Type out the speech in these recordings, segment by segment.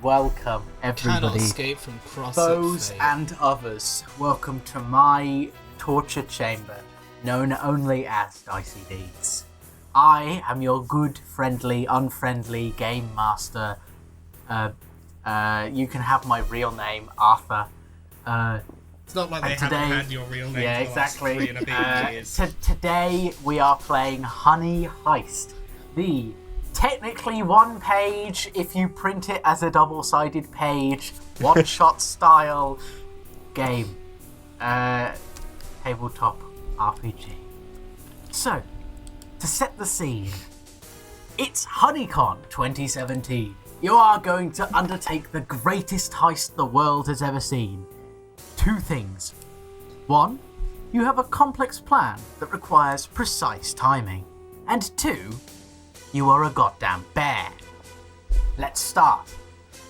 welcome Cannot everybody, escape from cross foes fate. and others. Welcome to my torture chamber, known only as Dicey Deeds. I am your good, friendly, unfriendly game master. You can have my real name, Arthur. It's not like they haven't had your real name yeah, for the exactly. last 3.5 years. Today we are playing Heist, the technically one page, if you print it as a double-sided page, one-shot style game. Tabletop RPG. So, to set the scene, it's HoneyCon 2017. You are going to undertake the greatest heist the world has ever seen. Two things. One, you have a complex plan that requires precise timing. And two, you are a goddamn bear. Let's start.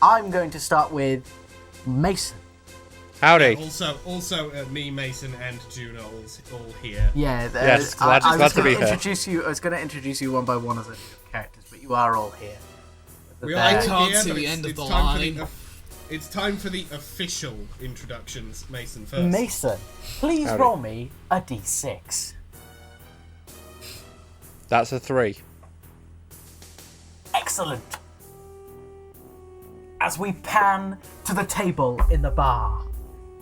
I'm going to start with Mason. Howdy. Also, me, Mason, and June are all here. Yeah, Yes, I glad was to be going to here. introduce you. I was going to introduce you one by one as a characters, but you are all here. We I are can't here, see but the it's- end of it's the time for line. It's time for the official introductions. Mason first. Mason, please Howdy. roll me a d6. That's a 3. Excellent. As we pan to the table in the bar,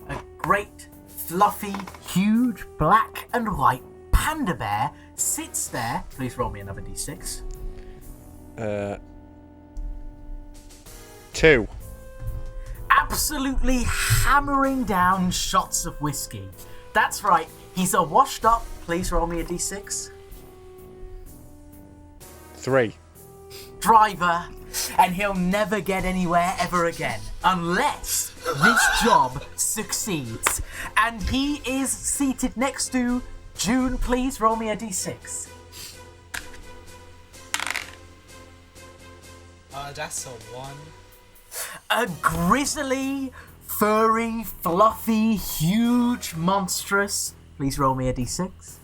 a great, fluffy, huge black and white panda bear sits there. Please roll me another d6. 2. Absolutely hammering down shots of whiskey. That's right, he's a washed up. Please roll me a d6. 3. Driver, and he'll never get anywhere ever again unless this job succeeds. And he is seated next to June. Please roll me a d6. That's a 1. A grizzly, furry, fluffy, huge, monstrous. Please roll me a d6.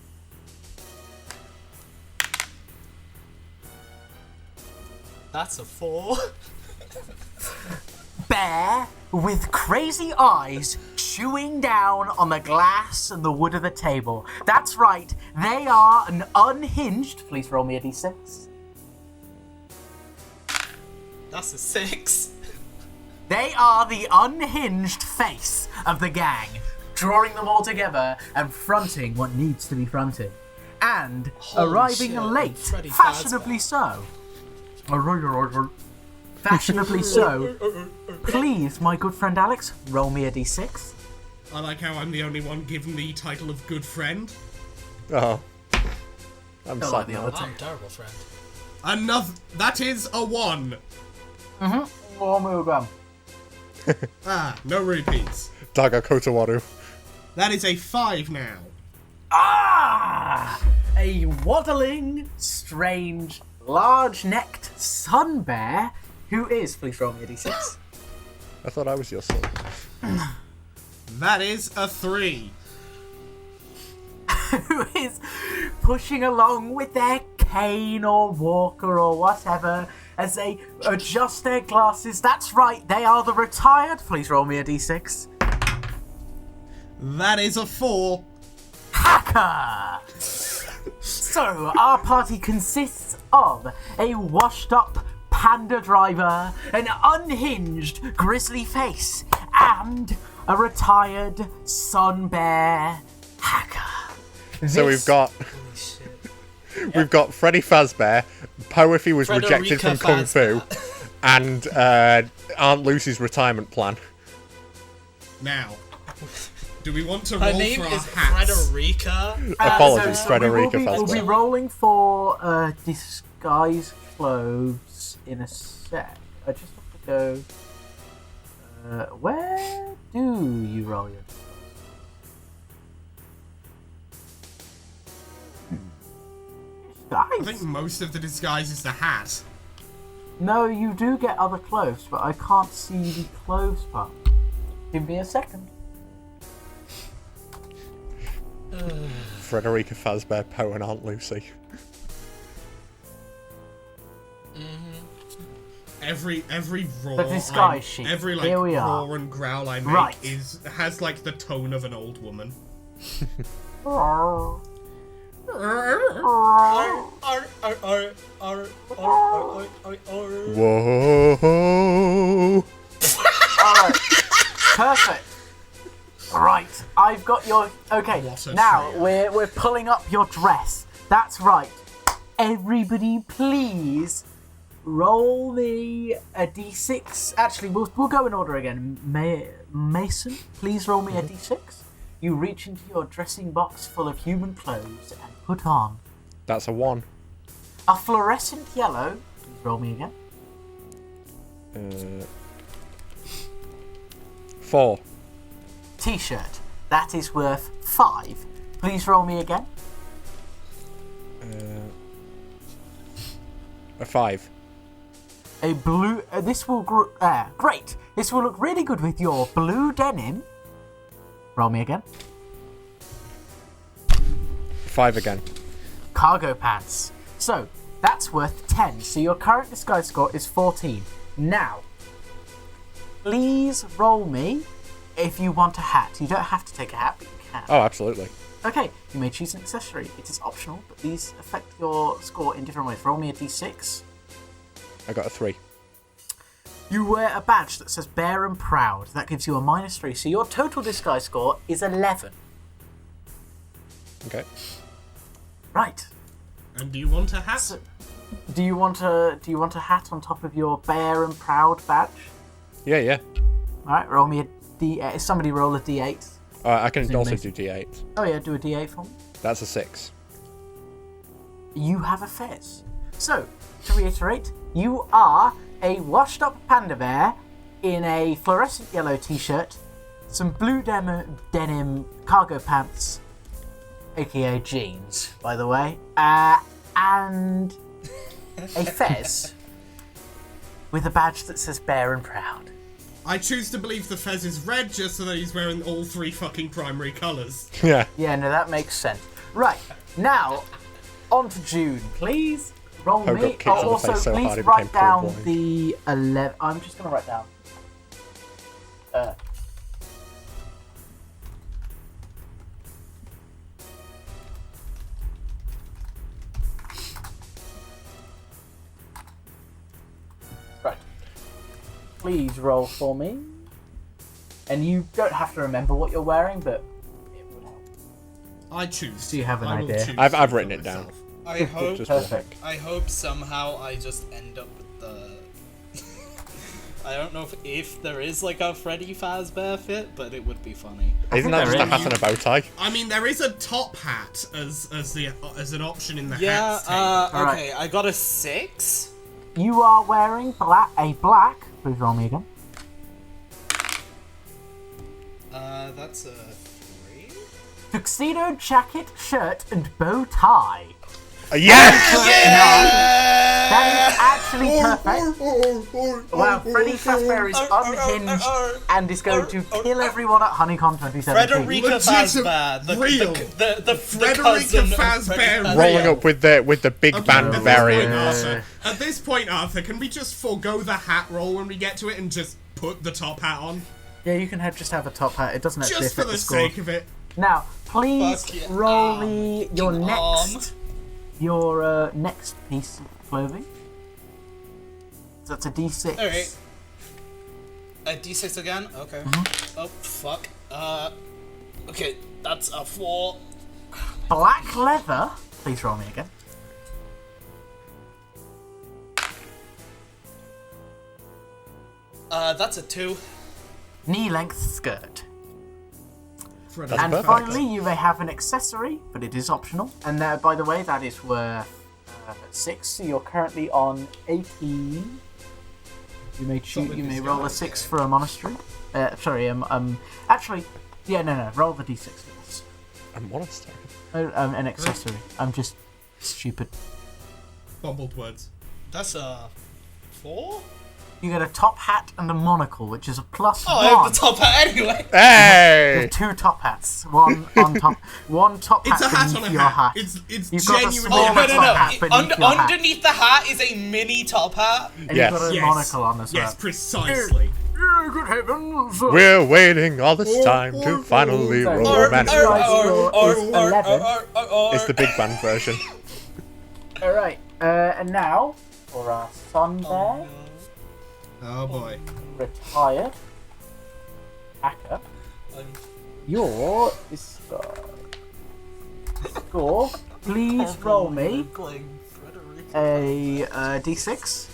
That's a 4. Bear with crazy eyes chewing down on the glass and the wood of the table. That's right, they are an unhinged. Please roll me a d6. That's a 6. They are the unhinged face of the gang, drawing them all together and fronting what needs to be fronted. And Holy arriving shit, late, Freddy fashionably so. Fashionably so. Please, my good friend Alex, roll me a d6. I like how I'm the only one given the title of good friend. Oh. I'm Don't sad like the now. other I'm a terrible friend. Enough. That is a 1. One milligram. No repeats. Daga Kotawaru. That is a 5 now. Ah! A waddling, strange, large-necked sun bear who is, please roll me a d6. I thought I was your son. That is a 3. Who is pushing along with their cane or walker or whatever as they adjust their glasses. That's right, they are the retired. Please roll me a d6. That is a 4. Hacker! So, our party consists of a washed-up panda driver, an unhinged grizzly face, and a retired sun bear hacker. So we've got Freddy Fazbear, Poe if he was rejected from Kung Fu, and Aunt Lucy's retirement plan. Now, do we want to Her roll name for our is hats? Frederica. Apologies, we will Frederica be, we'll be Fazbear. rolling for disguise clothes in a sec. I just have to go. Where do you roll your I disguise? think most of the disguise is the hat. No, you do get other clothes, but I can't see the clothes part. Give me a second. Frederica Fazbear, Poe and Aunt Lucy. every roar, The disguise sheet. every like Here we are. roar and growl I make Right. has like the tone of an old woman. Ar, ar, ar, ar, ar, ar, ar. Whoa. Alright. Perfect. Right, I've got your... Okay, What a now trio. we're pulling up your dress. That's right. Everybody, please roll me a d6. Actually, we'll go in order again. Mason, please roll me a d6. You reach into your dressing box full of human clothes and put on That's a 1. a fluorescent yellow. Please roll me again. 4. T-shirt. That is worth 5. Please roll me again. A 5. A blue. This will great. This will look really good with your blue denim. Roll me again. 5 again. Cargo pants. So that's worth 10. So your current disguise score is 14. Now, please roll me if you want a hat. You don't have to take a hat, but you can. Oh, absolutely. Okay, you may choose an accessory. It is optional, but these affect your score in different ways. Roll me a d6. I got a 3. You wear a badge that says Bear and Proud. That gives you a -3. So your total disguise score is 11. Okay. Right. And do you want a hat? So, do you want a hat on top of your Bear and Proud badge? Yeah, yeah. All right. Roll me a d8. Somebody roll a d8. I can also amazing. do D8. Oh yeah, do a d8 for me. That's a 6. You have a fez. So, to reiterate, you are a washed-up panda bear in a fluorescent yellow t-shirt, some blue denim cargo pants, aka jeans, by the way, and a fez with a badge that says Bear and Proud. I choose to believe the fez is red just so that he's wearing all 3 fucking primary colours. Yeah. Yeah, no, that makes sense. Right, now, on to June, please. Roll Poe me. got kicked in the Also, face so please hard it write became down purple. the 11. I'm just going to write down. Right. Please roll for me. And you don't have to remember what you're wearing, but it would help. I choose. Do you have an I will idea? choose I've for written it myself. down. I hope. Just Perfect. I hope somehow I just end up with the. I don't know if there is like a Freddy Fazbear fit, but it would be funny. Isn't that just there a hat is. and a bow tie? I mean, there is a top hat as an option in the Yeah. hats table. Okay. I got a 6. You are wearing a black. Please roll me again. That's a 3. Tuxedo jacket, shirt, and bow tie. Yes! That is actually perfect. Wow, Freddy Fazbear is unhinged and is going to kill everyone at Honeycon 2017. Frederica Legit- Fazbear, real. the Frederica cousin of Fazbear Freddy real. Rolling up with the big band at this variant. point, at this point, Arthur, can we just forego the hat roll when we get to it and just put the top hat on? Yeah, you can just have a top hat. It doesn't actually Just for affect the the score. sake of it. Now, please Fuck yeah. roll me your Arm. next piece of clothing. So that's a D6. Alright. A D6 again? Okay. Oh, fuck. Okay, that's a 4. Black leather. Please roll me again. That's a 2. Knee-length skirt. Fred, That's And perfect. finally, you may have an accessory, but it is optional. And by the way, that is worth 6. So you're currently on 18. You may choose. Solid You may discount, roll a 6 for a monastery. Sorry. Actually, yeah, no. Roll the D6 for this. A monastery. An accessory. I'm just stupid. Bumbled words. That's a 4? You get a top hat and a monocle, which is a +1. Oh, I have the top hat anyway. Hey! There's 2 top hats. One on top. One top hat It's a hat beneath on a your hat. hat. It's You've got a genuinely small a No, hat. no, no. hat beneath your hat. Underneath the hat is a mini top hat. And Yes. you've got a monocle on as well. Yes, precisely. Good heavens! We're waiting all this time to finally Sorry. romance. It's It's the big band version. Alright, and now, for our son there, Oh boy. retired hacker, your score, please roll me a d6.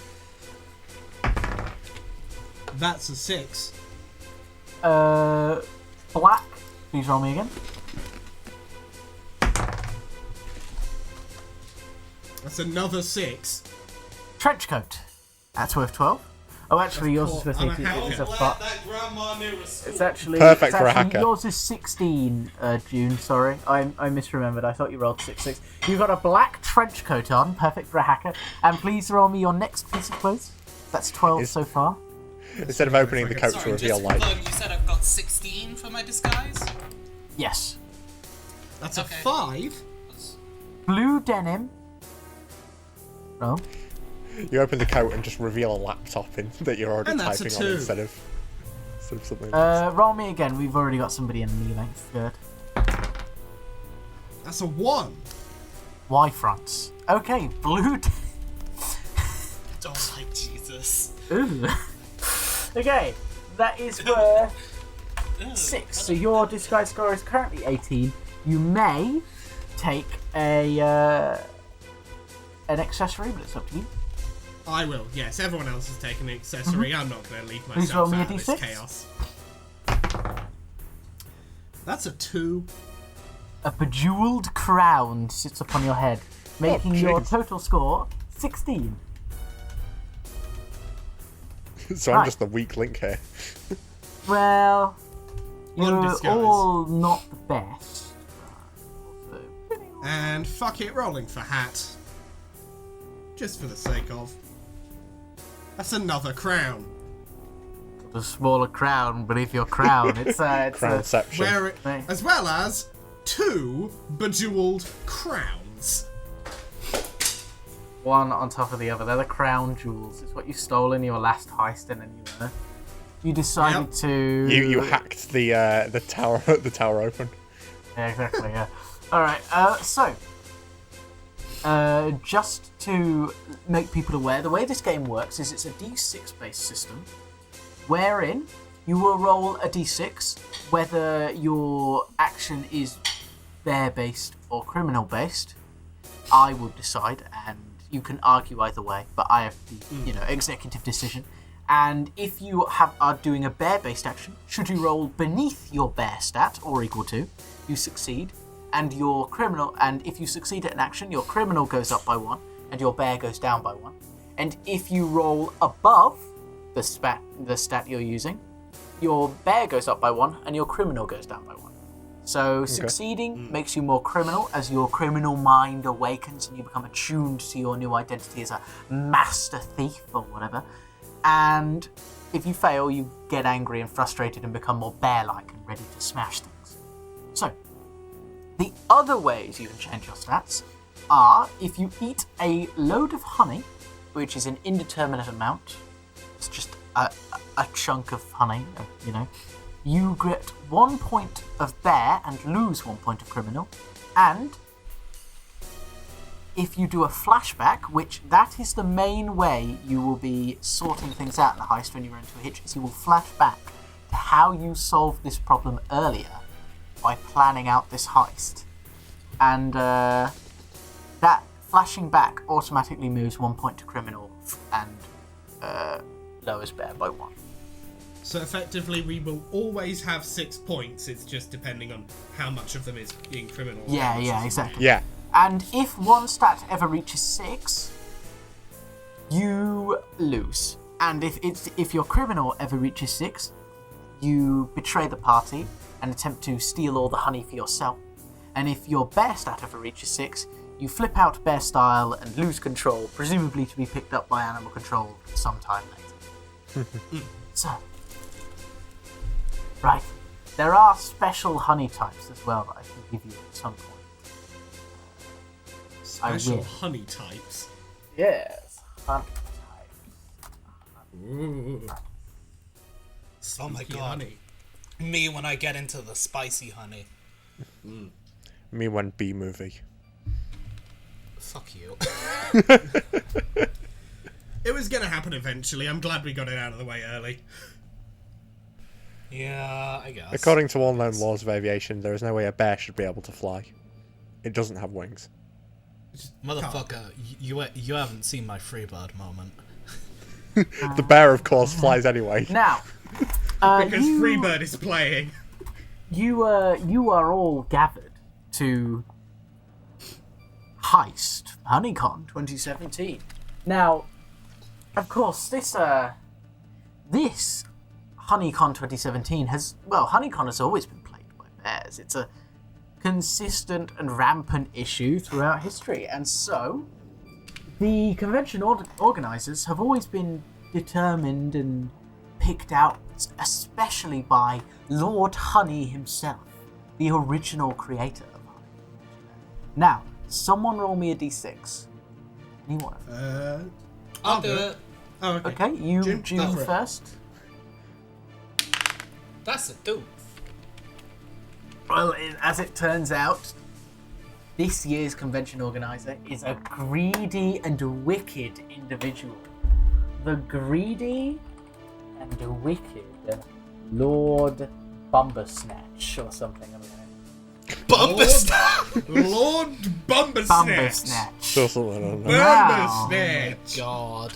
That's a 6. Black, please roll me again. That's another 6. Trench coat, that's worth 12. Oh, actually, yours is worth I'm a 18. hacker. It's a Let fuck. that grandma near a school. It's actually Perfect it's for a actually- hacker. Yours is 16, June. Sorry, I misremembered. I thought you rolled 6. You've got a black trench coat on, perfect for a hacker. And please roll me your next piece of clothes. That's 12 so far. Instead of opening the coat to Sorry, reveal just to light. confirm, you said I've got 16 for my disguise? Yes. That's Okay. a 5. Blue denim. Oh. You open the coat and just reveal a laptop in that you're already And that's a typing on 2. instead of something else. Roll me again. We've already got somebody in knee-length skirt. That's a 1. Y fronts. Okay, blue. Don't like Jesus. Ooh. Okay, that is worth 6. So your disguise score is currently 18. You may take an accessory, but it's up to you. I will, yes. Everyone else has taken an accessory. I'm not going to leave Please roll myself me a out of this D6. chaos. That's a 2. A bejeweled crown sits upon your head, making your jeez. total score 16. So I'm just the weak link here. Well, One you're disguise. all not the best. And fuck it, rolling for hat. Just for the sake of. That's another crown. A smaller crown beneath your crown. It's Crownception. Where it, Right. as well as 2 bejeweled crowns. one on top of the other. They're the crown jewels. It's what you stole in your last heist in a new owner. You decided Yep. to. You hacked the tower open. Yeah, exactly. Yeah. All right. So, just to make people aware, the way this game works is it's a D6 based system, wherein you will roll a D6, whether your action is bear based or criminal based. I will decide, and you can argue either way, but I have the executive decision. And if you are doing a bear-based action, should you roll beneath your bear stat or equal to, you succeed, and your criminal. And if you succeed at an action, your criminal goes up by 1, and your bear goes down by 1. And if you roll above the stat you're using, your bear goes up by 1, and your criminal goes down by 1. So succeeding makes you more criminal as your criminal mind awakens and you become attuned to your new identity as a master thief or whatever. And if you fail, you get angry and frustrated and become more bear-like and ready to smash things. So, the other ways you can change your stats are if you eat a load of honey, which is an indeterminate amount, it's just a chunk of honey, you get 1 point of bear and lose 1 point of criminal. And if you do a flashback, which that is the main way you will be sorting things out in the heist when you run into a hitch, is you will flash back to how you solved this problem earlier by planning out this heist. And that flashing back automatically moves 1 point to criminal and lowers bear by 1. So effectively, we will always have 6 points. It's just depending on how much of them is being criminal. Yeah, exactly. Yeah. And if one stat ever reaches 6, you lose. And if your criminal ever reaches 6, you betray the party and attempt to steal all the honey for yourself. And if your bear stat ever reaches 6, you flip out bear style and lose control, presumably to be picked up by animal control sometime later. So, right, there are special honey types as well that I can give you at some point. Special will. honey types. Yes, honey Ooh. Oh my Spooky god. honey. Me when I get into the spicy honey. Me one B movie. Fuck you. It was gonna happen eventually. I'm glad we got it out of the way early. Yeah, I guess. According to all known laws of aviation, there is no way a bear should be able to fly. It doesn't have wings. Motherfucker, you haven't seen my Freebird moment. The bear, of course, flies anyway. Now, Because Freebird is playing. you are all gathered to Heist Honeycon 2017. Now, of course, this Honeycon 2017 Honeycon has always been plagued by bears. It's a consistent and rampant issue throughout history, and so the convention organizers have always been determined and picked out especially by Lord Honey himself, the original creator of Honey. Now, someone roll me a d6. Anyone? I'll do it. Oh, okay. Okay, you June, June go for it. first. That's a dude. Well, as it turns out, this year's convention organizer is a greedy and wicked individual. The greedy and wicked Lord Bumbersnatch or something. I don't know. Bumbersnatch! Lord Bumbersnatch. Bumbersnatch. Still something I don't know. Bumbersnatch. God.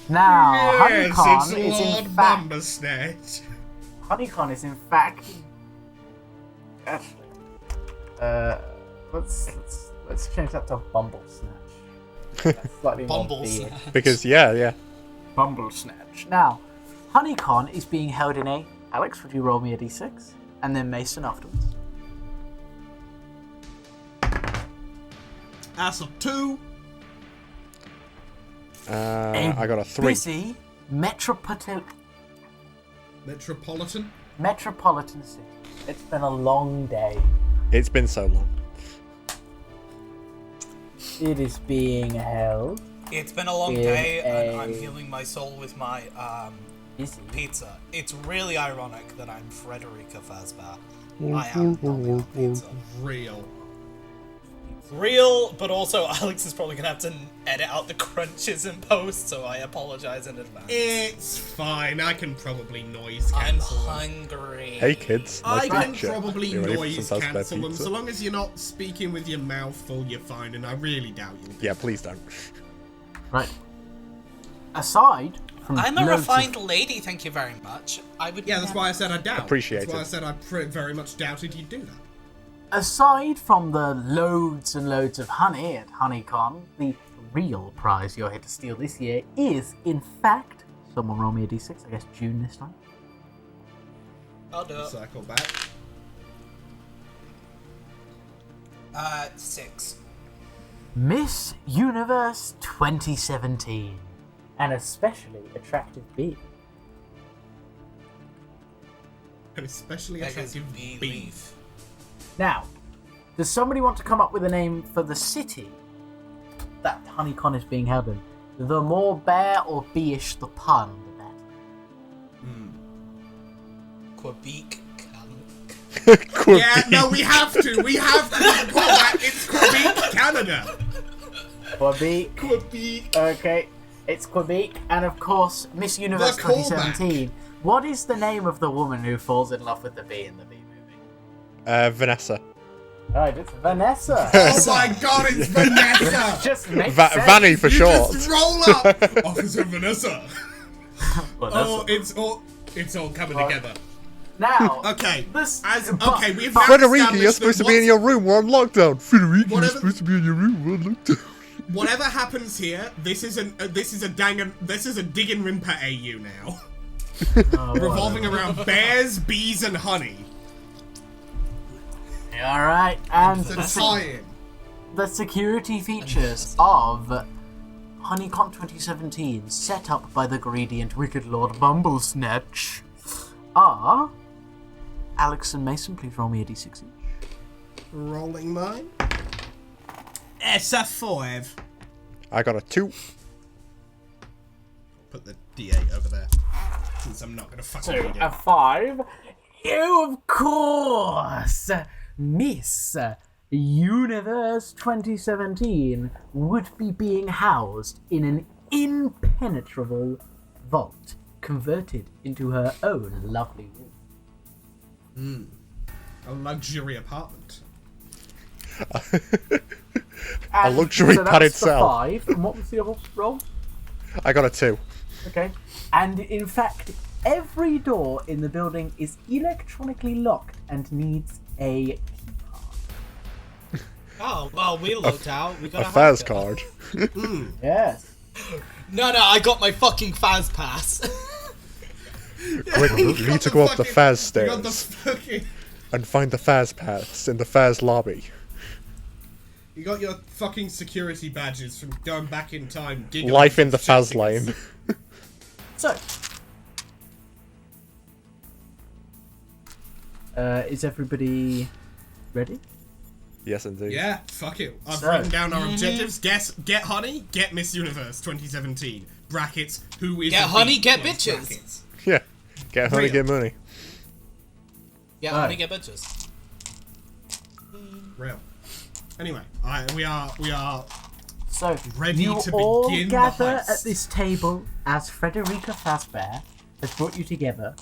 Now, Yes, Honeycon it's is Lord in fact. Bumbersnatch. Honeycon is in fact. Actually, let's change that to Bumblesnatch. That's slightly more weird. Bumblesnatch. Because, yeah. Bumblesnatch. Now, Honeycon is being held in a. Alex, would you roll me a d6? And then Mason afterwards. That's a 2. I got a 3. Busy metropolitan city. It's been a long day. It's been so long. It is being held. It's been a long In day, and a- I'm healing my soul with my Busy. pizza. It's really ironic that I'm Frederica Fazbear. I am probably on pizza. Real, but also Alex is probably gonna have to edit out the crunches in post, so I apologize in advance. It's fine. I can probably noise I'm cancel them. hungry. Hey kids, I nice can picture. probably You ready for noise some Fazbear cancel them. pizza? So long as you're not speaking with your mouth full, you're fine. And I really doubt you'll be. Yeah, please don't. Right. Aside from I'm a loads refined lady, thank you very much. I would. Yeah, that's why I said I doubt. Appreciate That's why it. I said I very much doubted you'd do that. Aside from the loads and loads of honey at Honeycon, the real prize you're here to steal this year is, in fact, someone roll me a d6, I guess June this time. I'll do it. Circle back. 6. Miss Universe 2017. An especially attractive bee. An especially That is attractive bee bee. leaf. Now, does somebody want to come up with a name for the city that Honeycon is being held in? The more bear or bee-ish the pun, the better. Quebec. Yeah, no, we have to. We have to call that. It's Quebec, Canada. Quebec. Quebec. Okay, it's Quebec, and of course, Miss Universe The callback. 2017. What is the name of the woman who falls in love with the bee in the bee movie? Vanessa. Right, it's Vanessa. Oh my god, it's Vanessa. Just makes sense. Vanny for You short. just roll up, Officer Vanessa. Oh, Vanessa. it's all coming together. Now, Okay, this, okay, we've now Frederica, you're established supposed to that be in your room. We're on lockdown. Frederica, you're Whatever- supposed to be in your room. We're on lockdown. whatever happens here, this is a digging rimper AU now, revolving around bears, bees, and honey. All right, and It's a tie-in. the security features of HoneyCon 2017, set up by the greedy and wicked Lord Bumblesnatch, are... Alex and Mason, please roll me a d6 each. Rolling mine. It's a 5. I got a 2. Put the d8 over there, since I'm not gonna fucking read A it. 5. You, of course, Miss Universe 2017 would be being housed in an impenetrable vault, converted into her own lovely room. A luxury apartment. A luxury so pad that's the itself. 5. And what was the other roll? I got a 2. Okay. And in fact, every door in the building is electronically locked and needs a key card. Oh, well, we looked out. We got A Faz card. Yes. No, I got my fucking Faz pass. Quick, you need to go up the Faz You got the stairs fucking... and find the Faz pass in the Faz lobby. You got your fucking security badges from going back in time. Life in the Faz lane. So, is everybody ready? Yes, indeed. Yeah, fuck it. I've So- written down our objectives. Get Honey, get Miss Universe 2017. Brackets, who is Get a honey, bee, get close bitches. brackets. Yeah. Get honey, Real. get money. Yeah, Right. let me get bitches. Real. Anyway, we are So, Ready you to all begin the gather heist. at this table as Frederica Fazbear has brought you together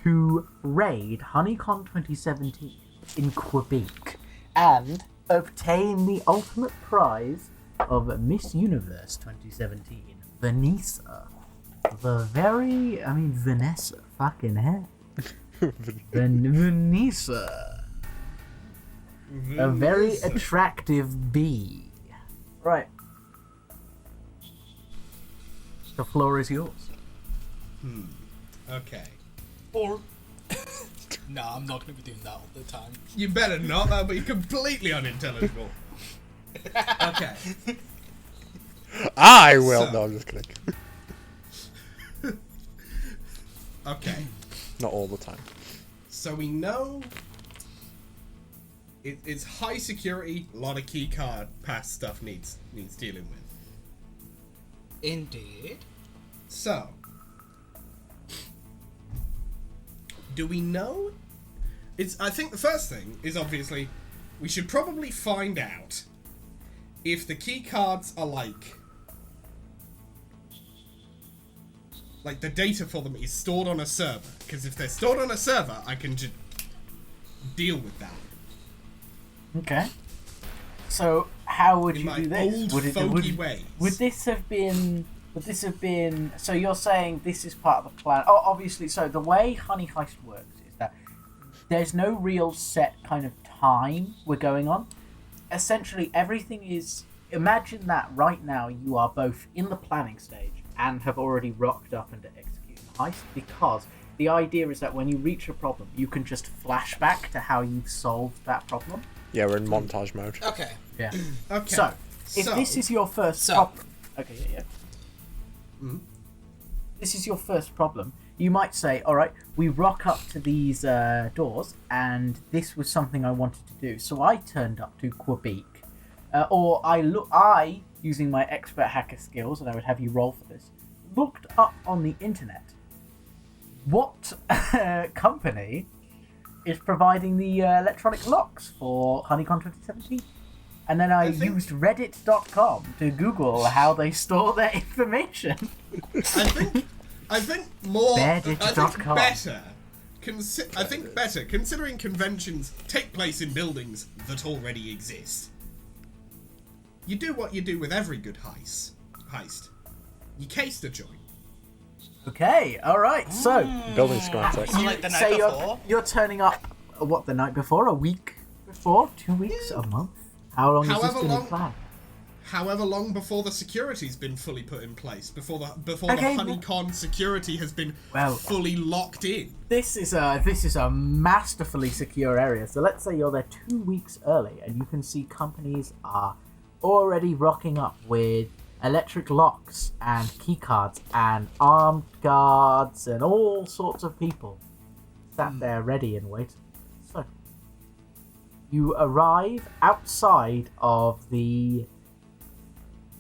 to raid HoneyCon 2017 in Quebec and obtain the ultimate prize of Miss Universe 2017, Vanessa. Vanessa, fucking hell. Vanessa. A very attractive bee. Right. The floor is yours. okay. Or... Nah, I'm not gonna be doing that all the time. You better not. That'll be completely unintelligible. Okay. I will. So- No, I'm just kidding. Okay. Not all the time. So we know it's high security. A lot of key card pass stuff needs dealing with. Indeed. So, do we know? I think the first thing is obviously we should probably find out if the key cards are like the data for them is stored on a server. Because if they're stored on a server, I can just deal with that. Okay. So how would In you my do this? old Would fogey ways. Would this have been? So you're saying this is part of the plan? Oh, obviously. So the way Honey Heist works is that there's no real set kind of time we're going on. Essentially, everything is. Imagine that right now you are both in the planning stage and have already rocked up and executed the heist, because the idea is that when you reach a problem, you can just flash back to how you've solved that problem. Yeah, we're in montage mode. Okay. Yeah. Okay. So, if this is your first So- problem... Okay, yeah. This is your first problem. You might say, alright, we rock up to these doors, and this was something I wanted to do. So I turned up to Quebec. I, using my expert hacker skills, and I would have you roll for this, looked up on the internet what company is providing the electronic locks for HoneyCon 2017. And then I used reddit.com to Google how they store their information. I think more. Reddit.com. I think better, considering conventions take place in buildings that already exist. You do what you do with every good heist. You case the joint. Okay, alright, so Building schematics. So like the night say before? you're turning up, the night before? A week before? 2 weeks? A month? How long has this However been long- in plan? However long before the security's been fully put in place, before the Okay, HoneyCon security has been fully locked in. This is a masterfully secure area. So let's say you're there 2 weeks early, and you can see companies are already rocking up with electric locks and keycards and armed guards and all sorts of people sat there ready and waiting. So, you arrive outside of the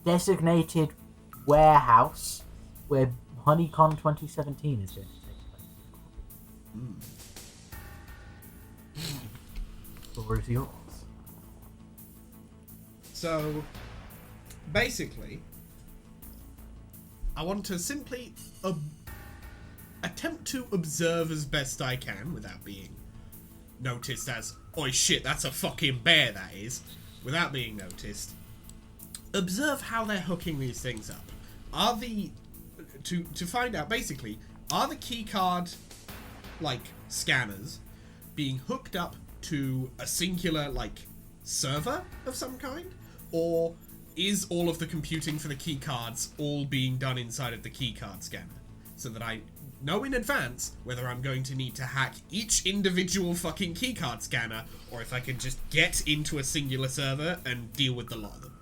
designated warehouse where HoneyCon 2017 is going to take place. The floor is yours. So, basically, I want to simply attempt to observe as best I can without being noticed as, "Oi shit, that's a fucking bear, that is," without being noticed. Observe how they're hooking these things up. Are the to find out basically, are the keycard scanners being hooked up to a singular server of some kind, or is all of the computing for the keycards all being done inside of the keycard scanner, so that I know in advance whether I'm going to need to hack each individual fucking keycard scanner, or if I can just get into a singular server and deal with the lot of them.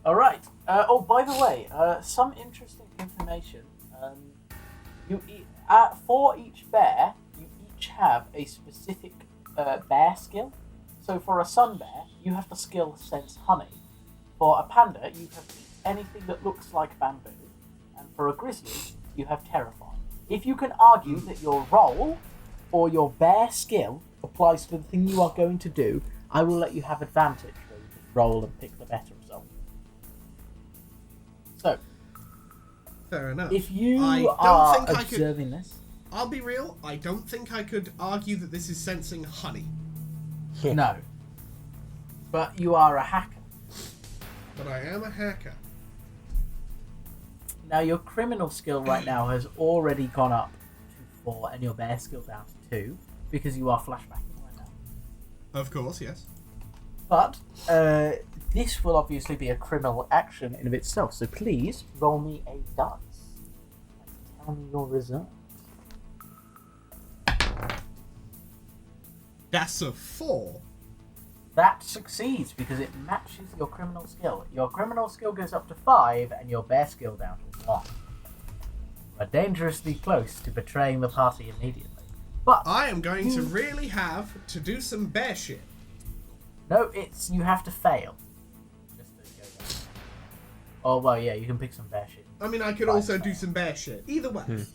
Alright. By the way, some interesting information. For each bear, you each have a specific bear skill. So for a sun bear, you have the skill sense honey. For a panda, you have eat anything that looks like bamboo. And for a grizzly, you have terrify. If you can argue that your roll or your bear skill applies to the thing you are going to do, I will let you have advantage where you just roll and pick the better result. So, fair enough. If you are observing this, I'll be real, I don't think I could argue that this is sensing honey. no. But you are a hacker. But I am a hacker. Now your criminal skill right now has already gone up to 4 and your bear skill down to 2 because you are flashbacking right now. Of course, yes. But this will obviously be a criminal action in of itself, so please roll me a dice and tell me your result. That's a 4. That succeeds because it matches your criminal skill. Your criminal skill goes up to 5 and your bear skill down to 1. You are dangerously close to betraying the party immediately. But I am going to really have to do some bear shit. no, you have to fail. Just to go down. Oh well, yeah, you can pick some bear shit. I mean, I could also do some bear shit. Either way,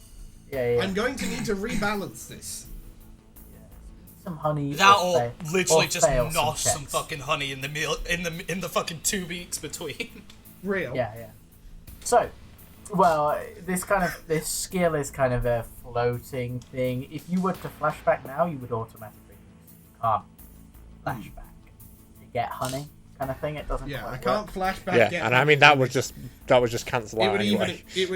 Yeah. I'm going to need to rebalance this. Some honey. That or or literally or just fail nosh some checks. fucking honey in the meal in the fucking 2 weeks between. Real. Yeah. So, well, this skill is kind of a floating thing. If you were to flashback now, you would automatically use it. You can't flashback to get honey, kind of thing. It doesn't. Yeah, quite I can't work. flashback. Yeah, get and I honey. mean that would just cancel It out would anyway. it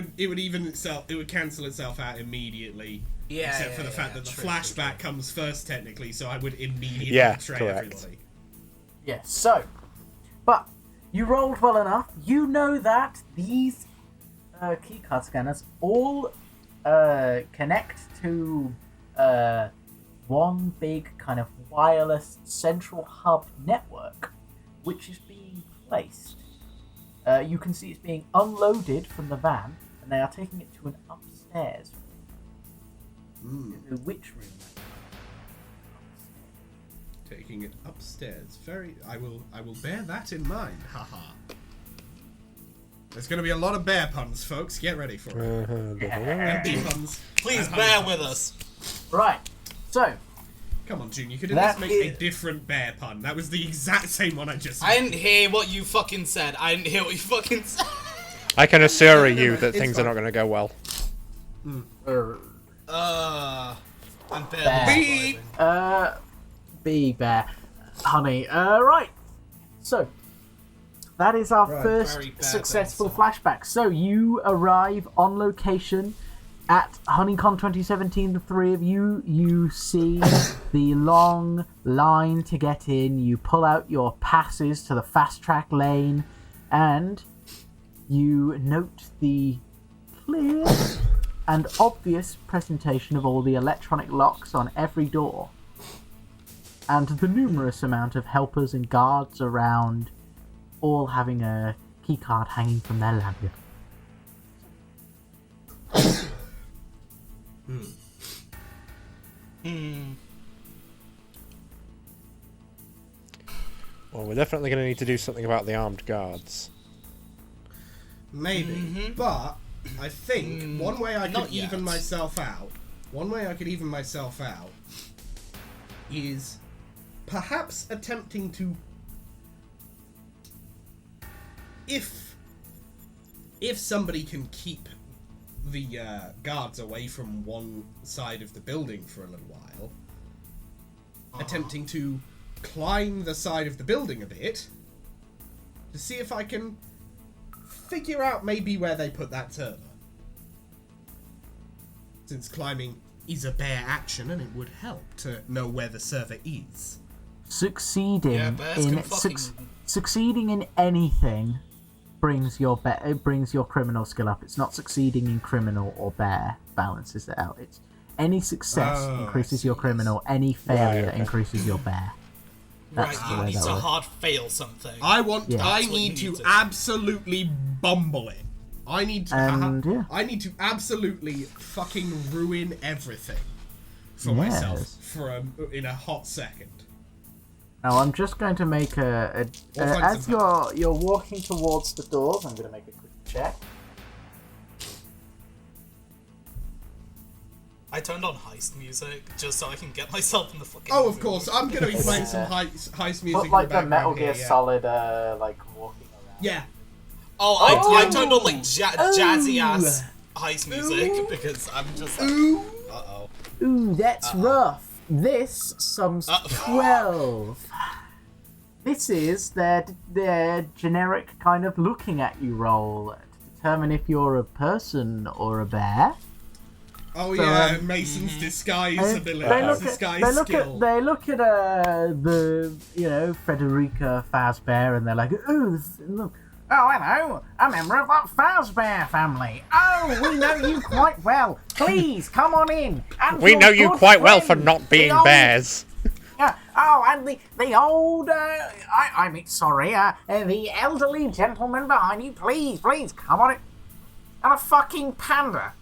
would cancel itself out immediately. Yeah, Except for the fact that the true, flashback comes first, technically, so I would immediately Yeah, betray correct. everybody. Yes. So, but you rolled well enough. You know that these keycard scanners all connect to one big kind of wireless central hub network, which is being placed. You can see it's being unloaded from the van, and they are taking it to an upstairs. The witch room. Taking it upstairs. I will bear that in mind. Haha. There's going to be a lot of bear puns, folks. Get ready for it. Empty puns. Please and bear honey with puns. us. Right. So, Come on, June. You could at That least make a is- different bear pun. That was the exact same one I just. I didn't hear what you fucking said. I didn't hear what you fucking said. I can assure you no, that it's things are fine. not going to go well. I'm Bear. barely. Bee bear. Honey. Right. So, that is our Right. first Very bad successful then, flashback. So, you arrive on location at HoneyCon 2017, the three of you. You see the long line to get in. You pull out your passes to the fast track lane, and you note the clear and obvious presentation of all the electronic locks on every door, and the numerous amount of helpers and guards around, all having a key card hanging from their lanyard. Well, we're definitely going to need to do something about the armed guards. Maybe, but I think one way I could not even yet. myself out. One way I could even myself out is perhaps attempting to, if somebody can keep the guards away from one side of the building for a little while, attempting to climb the side of the building a bit to see if I can figure out maybe where they put that server. Since climbing is a bare action and it would help to know where the server is. Succeeding Yeah, bears in can fucking... succeeding in anything brings your criminal skill up. It's not succeeding in criminal or bear balances it out. It's any success increases your criminal, any failure increases your bear. That's Right, the you way need that to works. hard fail something. I Yeah. That's what you need to need to- absolutely bumble it. I need to And, I need to absolutely fucking ruin everything for Yes. myself in a hot second. Now I'm just going to make find as some you're walking towards the doors. I'm going to make a quick check. I turned on heist music just so I can get myself in the fucking Oh, of mood. course, I'm gonna be playing some heist music. Put in like the the Metal background Gear here, yeah. Solid like walking around. Yeah. Oh, I Oh. turned on like jazzy ass heist music because I'm just like, Ooh. uh-oh. Ooh, that's rough. This sums Uh-oh. 12. This is their generic kind of looking at you roll to determine if you're a person or a bear. Oh So, yeah, Mason's disguise ability, disguise skill. They look at the Frederica Fazbear and they're like, ooh, look. Oh, hello, a member of that Fazbear family. Oh, we know you quite well. Please, come on in. And We your know you good quite well for friend, not being the old- bears. Oh, and the old, I mean, sorry, the elderly gentleman behind you, please, come on in. And a fucking panda.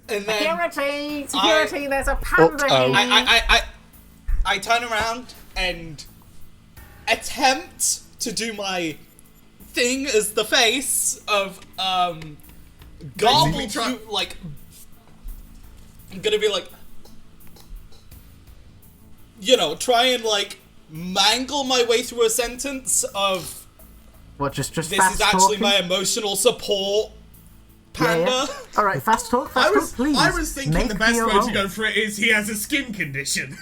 And then Security, there's a panda Uh-oh. here. I turn around and attempt to do my thing as the face of gobble Basically try- you, like I'm gonna be like, try and like mangle my way through a sentence of What, just this fast is actually talking? my emotional support panda. Yeah. All right, fast talk, please. I was thinking Make the best me a way roll. to go for it is he has a skin condition.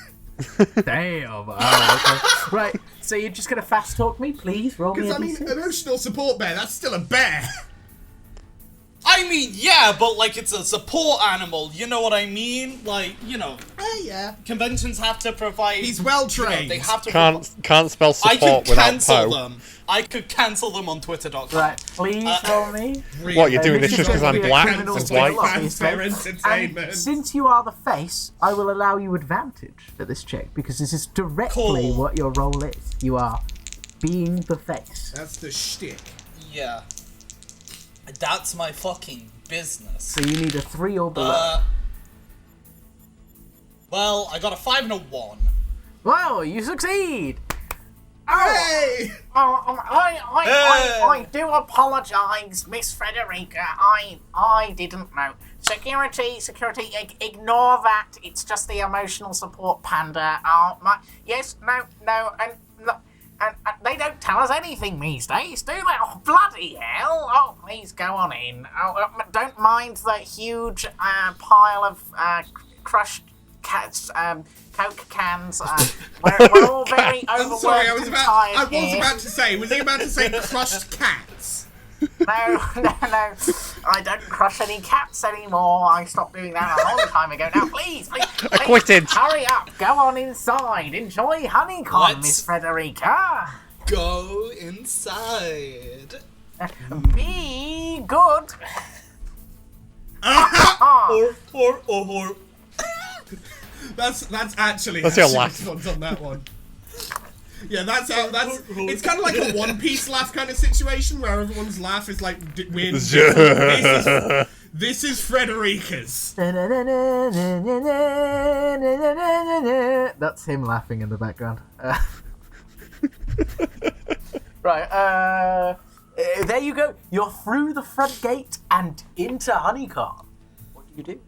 Damn. Oh, okay. Right, so you're just gonna fast talk me, please? Roll me Because a I mean, d6. emotional support bear, that's still a bear. I mean, yeah, but like it's a support animal. You know what I mean? Like, Yeah. conventions have to provide. He's well trained. They have to. Can't spell I support could without cancel Poe. them. I could cancel them on Twitter.com. Right, please roll me. What, you're doing this This just is because I'm gonna be a black criminal and skill white? loss. Fanfare And entertainment. since you are the face, I will allow you advantage for this check because this is directly Cool. what your role is. You are being the face. That's the shtick. Yeah. That's my fucking business. So you need a 3 or below. Well, I got a 5 and a 1. Well, you succeed. Hey! I do apologise, Miss Frederica. I didn't know. Security, ignore that. It's just the emotional support panda. Yes, no, and they don't tell us anything these days, do they? Oh, bloody hell! Oh, please go on in. Oh, don't mind the huge pile of crushed cats, Coke cans. We're all very I'm overworked sorry, I was and tired about here. to say, was he about to say crushed cats? No. I don't crush any cats anymore. I stopped doing that a long time ago. Now, please, Acquitted. hurry up. Go on inside. Enjoy Honeycomb, What? Miss Frederica. Go inside. Be good. Or. That's actually That's your Hashim's laugh. response on that one. Yeah, that's how. It's kind of like a One Piece laugh kind of situation where everyone's laugh is like weird. This is Frederica's. That's him laughing in the background. Right, there you go. You're through the front gate and into Honeycomb. What do you do?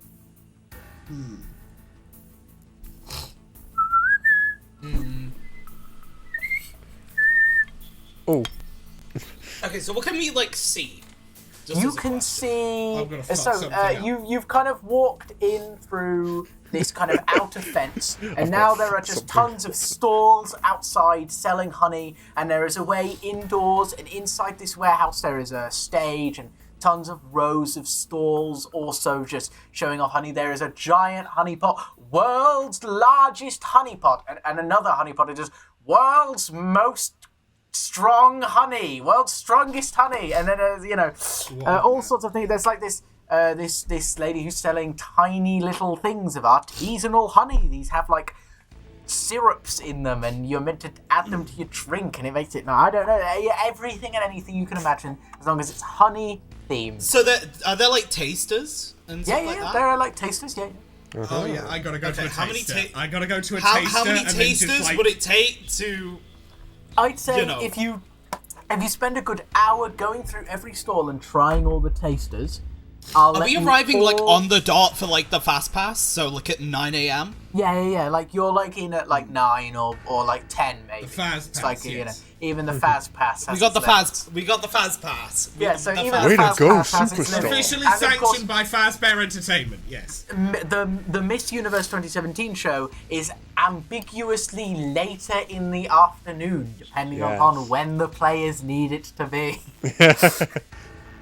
Oh, Okay, so what can we like see? Just You as a can question. see. I'm gonna fuck So something up. you've kind of walked in through this kind of outer fence, and now there are just tons of stalls outside selling honey, and there is a way indoors, and inside this warehouse there is a stage and tons of rows of stalls also just showing off honey. There is a giant honey pot, world's largest honey pot, and another honey pot that is world's most strong honey, world's strongest honey, and then all sorts of things. There's like this lady who's selling tiny little things of artisanal honey. These have like syrups in them, and you're meant to add them to your drink, and it makes it. No, I don't know. Everything and anything you can imagine, as long as it's honey themed. So are there like tasters and stuff like that? There are like tasters. Yeah. Oh yeah, I gotta go to a how many taster. I gotta go to a How taster. many and then just, tasters like, would it take to? I'd say You know. if you spend a good hour going through every stall and trying all the tasters, Are we arriving like on the dot for like the fast pass? So like at 9 a.m. Yeah. Like you're like in at like 9 or like 10 maybe. The fast It's pass, like yes. even the fast pass. Has We got the its limits. fast. We got the fast pass. Yeah, so even Way the to fast go, pass has its Superstar. limits. Officially And of course, sanctioned by Fazbear Entertainment. Yes. the Miss Universe 2017 show is ambiguously later in the afternoon, depending Yes. upon when the players need it to be.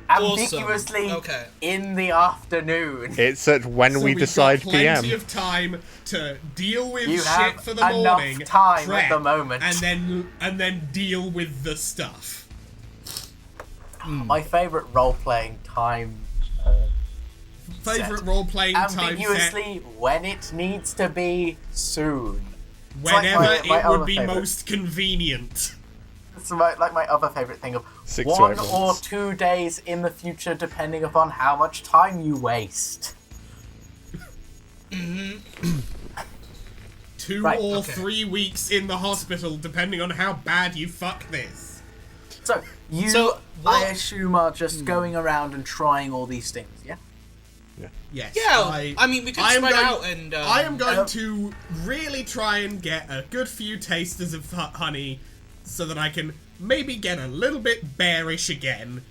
Ambiguously Okay. in the afternoon. it's at when So we we've decide got plenty PM. of time to deal with You shit have for the enough morning, time prep, at the moment. and then deal with the stuff. My favourite role-playing time. Favorite Set. role-playing time set. Ambiguously when it needs to be soon. Whenever like my it would other be favourite. most convenient. It's my other favourite thing of 6 to 1 8 or months. 2 days in the future, depending upon how much time you waste. 2 Right, or okay. 3 weeks in the hospital, depending on how bad you fuck this. So you, So, I what- assume, are just going around and trying all these things, yeah? Yes. Yeah, I mean, we could I am spread going- out and. I am going Um, to really try and get a good few tasters of honey so that I can maybe get a little bit bearish again.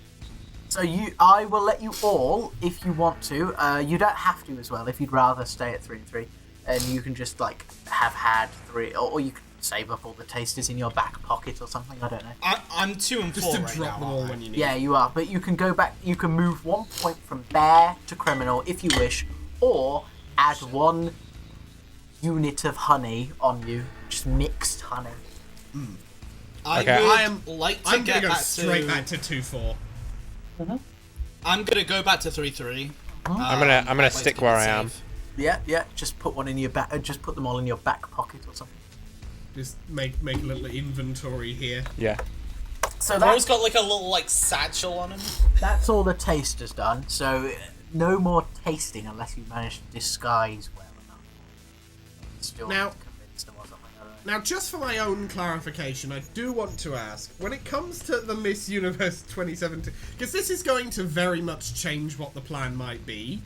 So I will let you all, if you want to. You don't have to as well, if you'd rather stay at 3 and 3. And you can just, like, have had 3, or you can save up all the tasters in your back pocket or something, I don't know. I'm 2 and 4 Just to right drop now. them all aren't I? when you need Yeah, you are, but you can go back, you can move 1 point from bear to criminal if you wish, or add 1 unit of honey on you, just mixed honey. I Okay. would I am like to I'm get gonna go back straight to. back to 2-4. I'm gonna go back to 3-3. I'm gonna stick where I am. Yeah, just put one in your back, just put them all in your back pocket or something. Just make a little inventory here. Yeah. So Bro's got like a little like satchel on him. that's all the taster's done, so no more tasting unless you manage to disguise well enough. Still Now- not convinced them or something, I don't know. Now, just for my own clarification, I do want to ask, when it comes to the Miss Universe 2017, because this is going to very much change what the plan might be.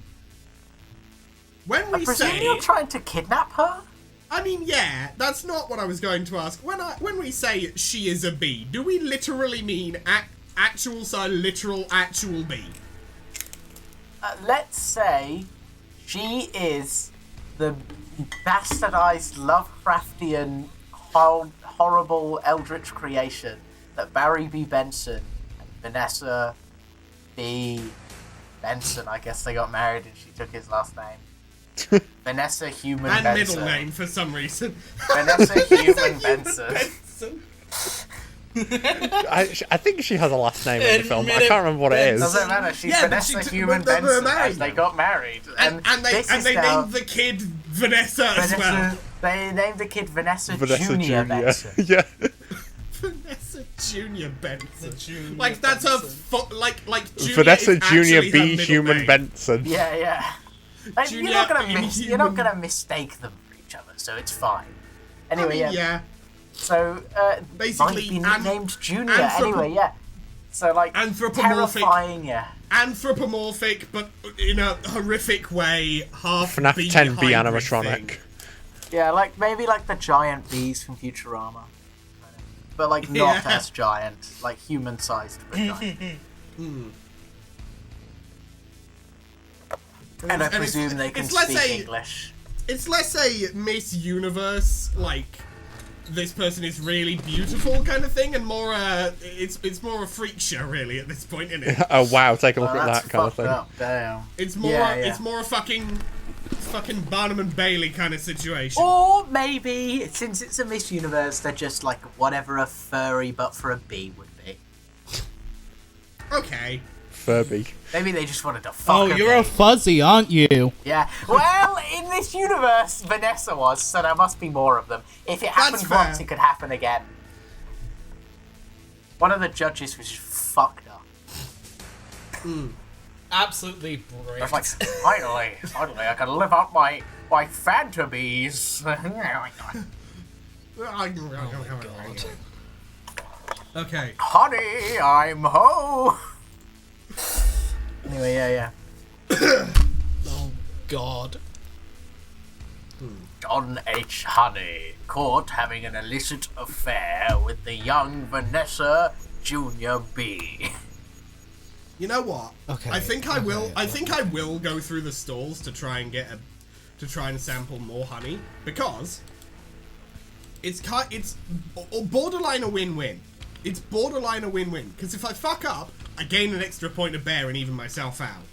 When I we presume say, you're trying to kidnap her? I mean, yeah, that's not what I was going to ask. When we say she is a bee, do we literally mean actual bee? Let's say she is the bastardized Lovecraftian horrible eldritch creation that Barry B. Benson and Vanessa B. Benson, I guess they got married and she took his last name. Vanessa Human And Benson. middle name for some reason. Vanessa Human Benson. I think she has a last name in the film. I Admit it. can't remember what it is. Doesn't matter. She's Yeah, but Vanessa she- Human but they were Benson. married. And they got married. And they now named the kid Vanessa as well. Vanessa. They named the kid Vanessa, Vanessa Junior Junior. Benson. Yeah. Vanessa Junior Benson. Junior Like that's Benson. like Junior Vanessa is Junior actually her B middle Human name. Benson. Yeah. Like, Junior you're not Inhuman. gonna mistake them for each other, so it's fine. Anyway, I mean, yeah. So, Basically, might be nicknamed Junior. anthropo- Anyway, yeah. So like Anthropomorphic. terrifying, yeah. Anthropomorphic, but in a horrific way, half FNAF bee 10B hybrid animatronic. thing. Yeah, like maybe like the giant bees from Futurama, but like not Yeah. as giant, like human-sized but giant. And I And it's- presume they can it's less speak a- English. It's less a Miss Universe, like this person is really beautiful kind of thing, and more it's more a freak show really at this point, isn't it? Oh wow, take a look Oh, at that's that kind of fucked thing. up, damn. It's more Yeah. it's more a fucking Barnum and Bailey kind of situation. Or maybe, since it's a Miss Universe, they're just like whatever a furry but for a bee would be. Okay. Furby. Maybe they just wanted to fuck Oh, a you're bee. a fuzzy, aren't you? Yeah. Well, in this universe, Vanessa was, so there must be more of them. If it happened fair. once, it could happen again. One of the judges was just fucked up. Absolutely I great. was like, finally, I can live out my fantasies. Okay. Honey, I'm ho. Anyway, yeah. Oh God. John H. Honey, caught having an illicit affair with the young Vanessa Junior B. You know what? Okay, I think I will. okay, I think I will go through the stalls to try and sample more honey, because it's borderline a win-win. It's borderline a win-win, because if I fuck up, I gain an extra point of bear and even myself out.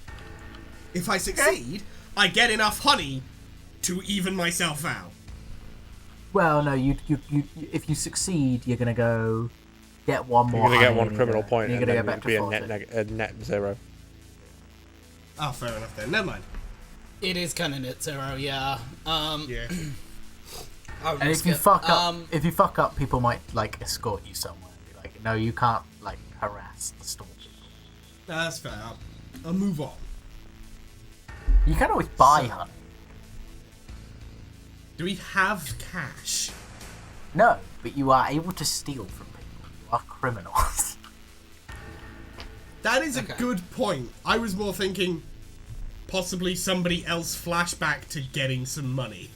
If I succeed, I get enough honey to even myself out. Well, no, you if you succeed, you're gonna go get one more. You're gonna get honey one and criminal you're point, You're and gonna then go it'll back be to 40. a net 0. Oh, fair enough then. Never mind. It is kind of net zero, yeah. Yeah. I'll And risk if you it. fuck up, people might like escort you somewhere. Be like, no, you can't like harass the store people. That's fair. I'll move on. You can always buy honey. Do we have cash? No, but you are able to steal from people. You are criminals. That is Okay. a good point. I was more thinking possibly somebody else flashback to getting some money.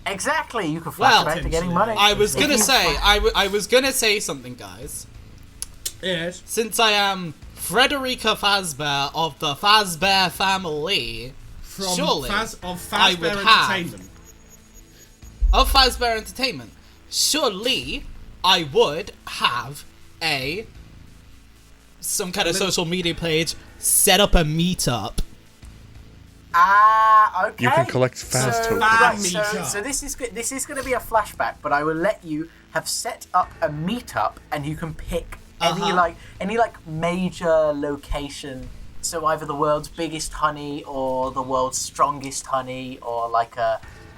Exactly, you can Well, flashback to getting money. I was If gonna you say, flash- I was gonna say something, guys. Yes. Since I am Frederica Fazbear of the Fazbear family, From surely of I Fazbear would have Entertainment. of Fazbear Entertainment, surely I would have some kind of social media page, set up a meetup. Okay. You can collect Faz tokens. Right, Meetup. so this is going to be a flashback, but I will let you have set up a meetup, and you can pick any major location. So either the world's biggest honey, or the world's strongest honey, or like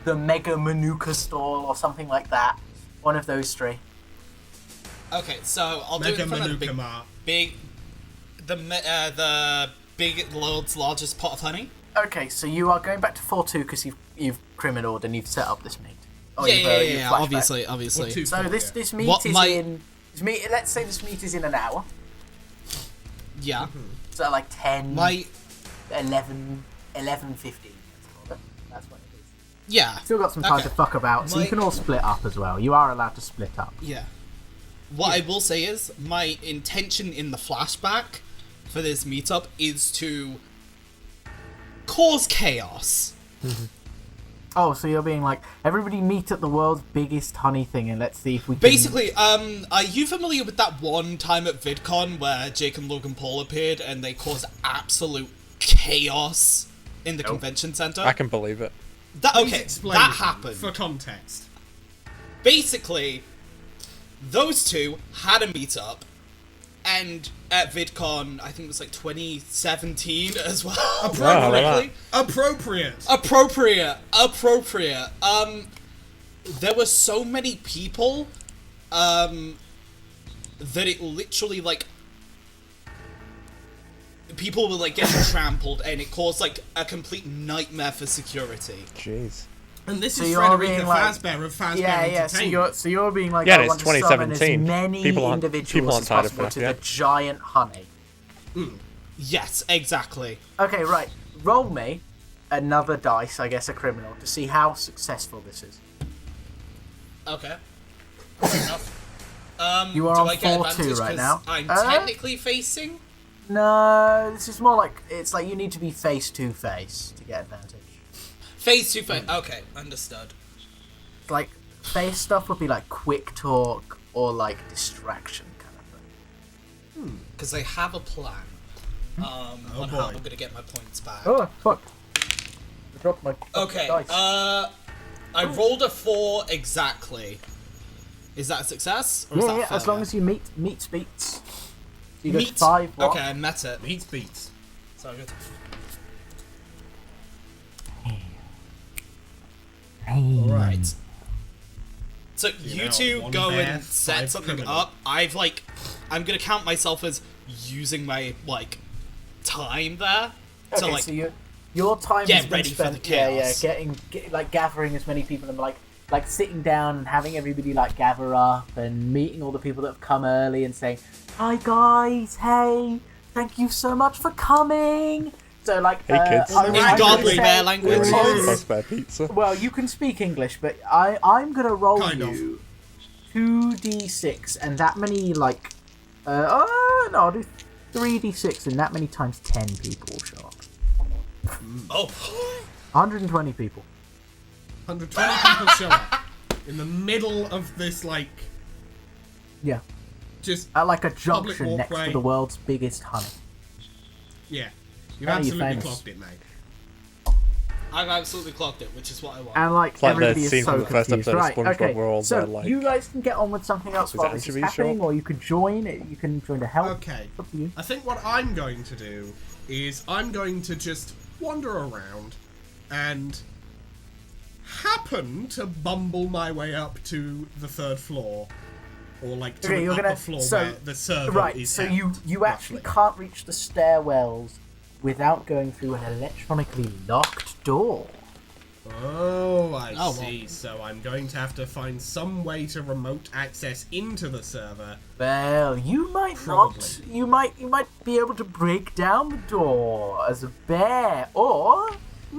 the Mega Manuka stall, or something like that. One of those three. Okay, so I'll do it Mega in front of Manuka the Mart. the big world's largest pot of honey. Okay, so you are going back to 4-2 because you've criminaled and you've set up this meet. Or Yeah, you've, yeah, you've yeah, flashbacked. obviously. Or two. So Yeah. this meet What is might- in. Let's say this meet is in an hour. Yeah. So like 10, My 11, 11:15. That's what it is. yeah. Still got some time Okay. to fuck about, so you My- can all split up as well. You are allowed to split up. Yeah. What I will say is, my intention in the flashback for this meetup is to cause chaos. Oh, so you're being like, everybody meet at the world's biggest honey thing, and let's see if we can... Basically, are you familiar with that one time at VidCon where Jake and Logan Paul appeared and they caused absolute chaos in the convention center? I can believe it. Please Okay, explain that it happened. for context. Basically, those two had a meetup, and at VidCon, I think it was like 2017 as well. Appropriate. Appropriate. There were so many people, that it literally, like, people were, like, getting trampled, and it caused, like, a complete nightmare for security. Jeez. And this So is you're Frederica being like- Fazbear of Fazbear Yeah, so Entertainment. you're being like, Yeah, I it's want to summon 2017. as many People aren't individuals as tired of possible that, to yeah. the giant honey. Yes, exactly. Okay, right. Roll me another dice, I guess a criminal, to see how successful this is. Okay. Fair enough. You are do on I get 4-2 advantage right 'cause now. I'm technically facing? No, this is more like, it's like you need to be face to face to get advantage. Face to face. Okay, understood. Like, face stuff would be like quick talk or like distraction kind of thing. Because I have a plan. On how boy. I'm gonna get my points back. Oh, fuck. I dropped my Okay, dice. I rolled a 4 exactly. Is that a success? Or is Yeah, that yeah, as failure? long as you meet beats. You get Meet. 5 what? Okay, I met it. Beats beats. So good. Alright. So You you know, two one go bear, and set 5 something criminal. up. I'm gonna count myself as using my, like, time there. Okay, to, like, so your time get has been ready for spent, the yeah, chaos. like gathering as many people and like sitting down and having everybody like gather up and meeting all the people that have come early and saying, "Hi guys, hey, thank you so much for coming." So like, Hey, kids. I'm In gonna godly say- bear language. Fazbear Pizza. Well, you can speak English, but I'm gonna roll Kind of. you 2d6 and that many like, no, I'll do 3d6 and that many times 10 people will show up. Oh. 120 people. 120 people show up in the middle of this, like, Yeah. just, At like a Public junction next walkway. to the world's biggest honey. yeah. You've Apparently you're absolutely famous. clocked it, mate. I've absolutely clocked it, which is what I want. And like, like the everybody is scene so from the first confused. episode of Right, SpongeBob okay. where all So they're, like- you guys can get on with something else Is while it this is anchovies happening, shop? or you could join. You can join to help. Okay. It's up to you. I think what I'm going to do is I'm going to just wander around and happen to bumble my way up to the 3rd floor. Or, like, to Okay, an you're upper gonna floor so where the server right. is So held, you actually roughly. can't reach the stairwells without going through an electronically locked door. Oh, I Oh, well. see. So I'm going to have to find some way to remote access into the server. Well, you might Probably. not. You might be able to break down the door as a bear, or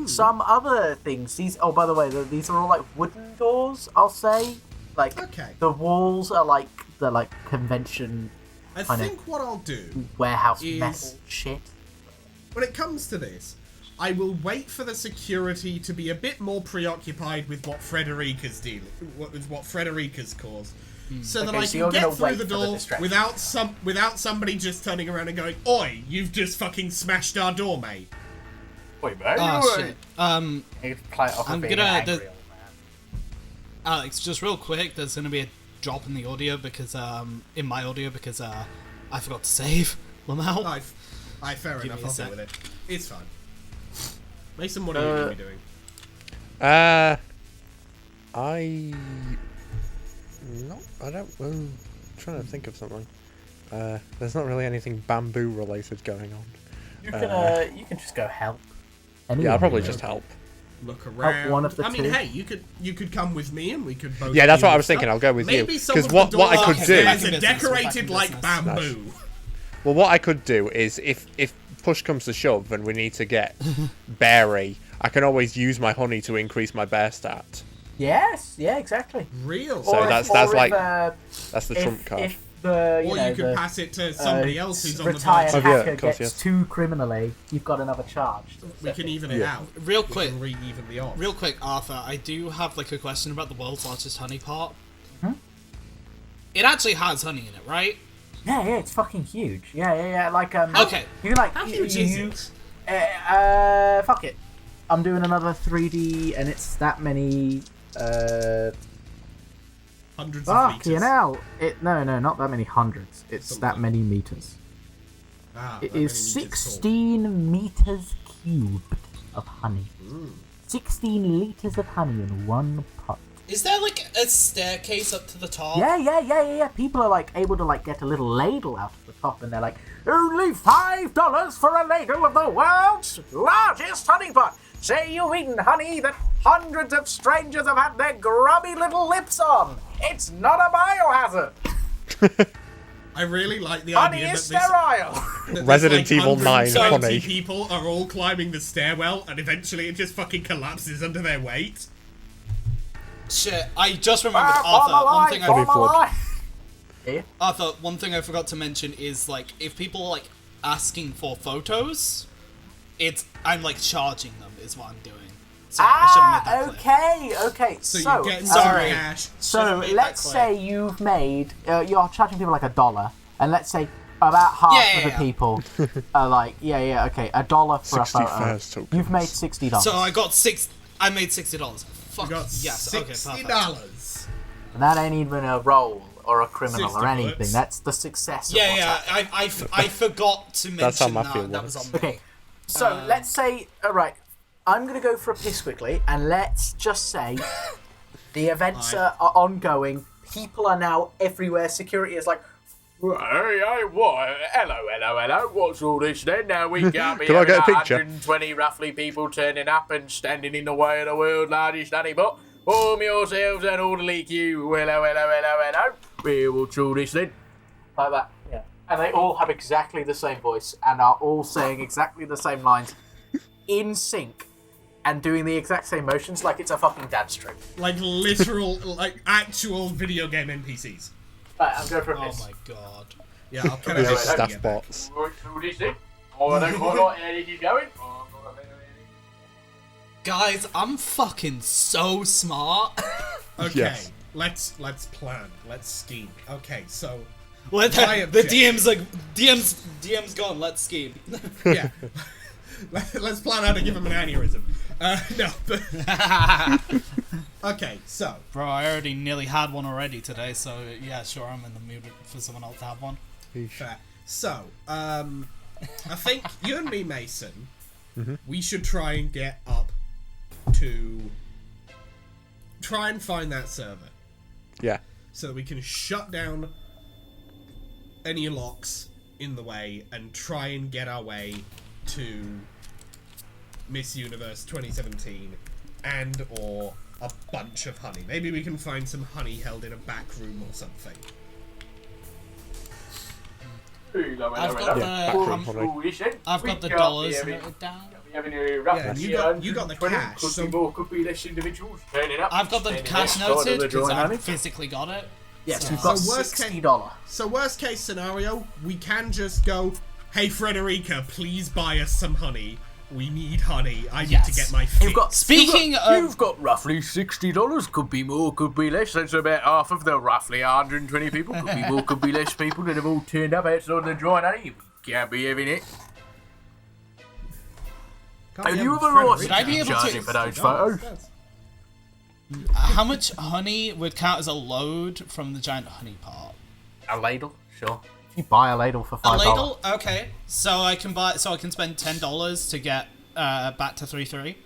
some other things. These. Oh, by the way, these are all like wooden doors. I'll say, like Okay. the walls are like the convention I Kinda. think what I'll do, warehouse Is- metal shit. when it comes to this, I will wait for the security to be a bit more preoccupied with what Frederica's caused, so that Okay, I so can you're get gonna through wait the for the door distraction. without somebody just turning around and going, "Oi, you've just fucking smashed our door, mate." Wait, man. Oh, shit. You play it off I'm of being gonna- an angry the- old man. Alex, just real quick, there's gonna be a drop in the audio because, in my audio because, I forgot to save Lamau. Fair Give enough. me a I'll sec. deal with it. It's fine. Mason, what are you going to be doing? I don't. I'm trying to think of something. There's not really anything bamboo related going on. You can just go help. Yeah, Anyone, I'll probably really. just help. Look around. one of the I mean, two. hey, you could come with me and we could both. Yeah, that's deal what I with was thinking. stuff. I'll go with you. Maybe some Because of what the I doors could Okay, do. are back in business, decorated back in like business. bamboo. Well, what I could do is if push comes to shove and we need to get berry, I can always use my honey to increase my bear stat. Yes, yeah, exactly. Real. So Or that's if, like if that's the trump card. If the or know, you could the, pass it to somebody else who's on the retired verge. Oh, yeah, hacker of course, gets yes. too criminally, you've got another charge. We can even it Yeah. out. Real We quick, can re-even the odds. Real quick, Arthur, I do have like a question about the world's largest honey pot. It actually has honey in it, right? Yeah, it's fucking huge. Yeah. Like Okay. You can like How you, huge is you, it? fuck it. I'm doing another 3D, and it's that many. Hundreds of Fucking meters. hell! No, not that many hundreds. It's Something that like- many meters. Ah, It that many is meters tall. 16 meters cubed of honey. 16 liters of honey in one pot. Is there like a staircase up to the top? Yeah. People are like able to like get a little ladle out of the top, and they're like, only $5 for a ladle of the world's largest honey pot. Say you've eaten honey that hundreds of strangers have had their grubby little lips on. It's not a biohazard. I really like the Honey idea is that sterile. this, Resident Evil 9 120 honey. people are all climbing the stairwell, and eventually it just fucking collapses under their weight. Shit, I just remembered, Arthur, one thing I forgot to mention is, like, if people are, like, asking for photos, I'm, like, charging them is what I'm doing. So I should have made that clear. Okay. So So, you get sorry. cash. so made that let's clear. say you've made, you're charging people like $1, and let's say about half of the people are like, okay, $1 for a 60 photo. first tokens. You've made $60. So I made $60. Fuck, You got yes, okay, $60. perfect. And that ain't even a roll or a criminal 60 or anything. bullets. That's the success of what's happening. I forgot to That's how mention Mafia that. That was works. on me. Okay, so let's say, alright, I'm going to go for a piss quickly, and let's just say the events are ongoing. People are now everywhere. Security is like, hey, what? Hello. What's all this then? Now we can't be Can I get a having picture? 120 roughly people turning up and standing in the way of the world's largest honey pot. Form yourselves an orderly queue. Hello. We will do this then. Like that, yeah. And they all have exactly the same voice and are all saying exactly the same lines in sync and doing the exact same motions like it's a fucking dance trick. Like literal, like actual video game NPCs. Right, I'm going for a Oh piss. my god. Yeah, I'll cut These it are out. staff bots. Guys, I'm fucking so smart. Okay, Yes. let's plan. Let's scheme. Okay, so Well, My the objective- DM's like, DM's gone, let's scheme. yeah, let's plan how to give him an aneurysm. No, but okay, so Bro, I already nearly had one already today, so yeah, sure, I'm in the mood for someone else to have one. fair. So I think you and me, Mason, we should try and get up to try and find that server Yeah. so that we can shut down any locks in the way and try and get our way to Miss Universe 2017 and or a bunch of honey. Maybe we can find some honey held in a back room or something. I've got Yeah, I've got the dollars noted down. Yeah, you got the cash, so I've got the cash noted because I physically got it. Yes, So- we've got So worst $60. So worst case scenario, we can just go, hey Frederica, please buy us some honey. We need honey. I need to Yes. get my fix. You've got roughly $60. Could be more, could be less. That's about half of the roughly 120 people. Could be more, could be less people that have all turned up outside the joint honey. Can't be having it. Can't Have be you having ever lost Would I be able to- charging for those Oh, photos? that's- How much honey would count as a load from the giant honey pot? A ladle? Sure. If you buy a ladle for A $5. ladle? Okay. So I can spend $10 to get back to 3-3.